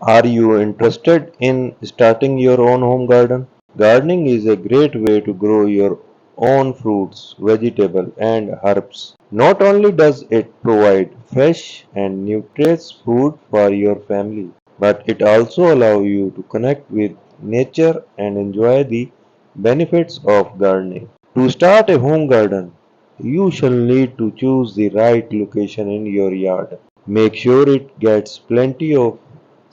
Are you interested in starting your own home garden? Gardening is a great way to grow your own fruits, vegetables, and herbs. Not only does it provide fresh and nutritious food for your family, but it also allows you to connect with nature and enjoy the benefits of gardening. To start a home garden, you shall need to choose the right location in your yard. Make sure it gets plenty of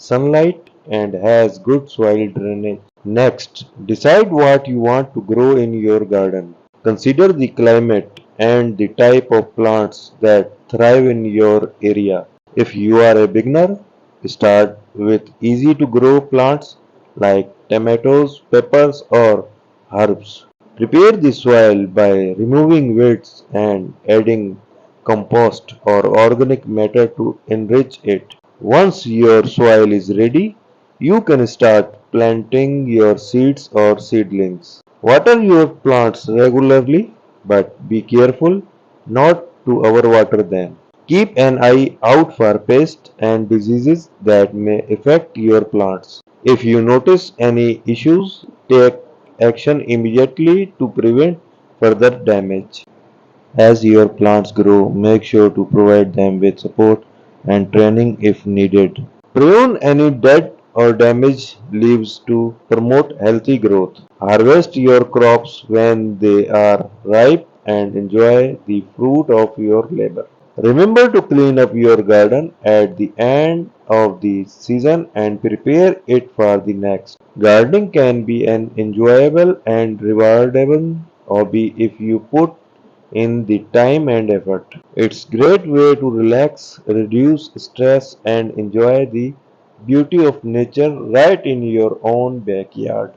sunlight and has good soil drainage. Next, decide what you want to grow in your garden. Consider the climate and the type of plants that thrive in your area. If you are a beginner, start with easy to grow plants like tomatoes, peppers, or herbs. Prepare the soil by removing weeds and adding compost or organic matter to enrich it. Once your soil is ready, you can start planting your seeds or seedlings. Water your plants regularly, but be careful not to overwater them. Keep an eye out for pests and diseases that may affect your plants. If you notice any issues, take action immediately to prevent further damage. As your plants grow, make sure to provide them with support and training if needed. Prune any dead or damaged leaves to promote healthy growth. Harvest your crops when they are ripe and enjoy the fruit of your labor. Remember to clean up your garden at the end of the season and prepare it for the next. Gardening can be an enjoyable and rewardable hobby if you put in the time and effort. It's great way to relax, reduce stress and enjoy the beauty of nature right in your own backyard.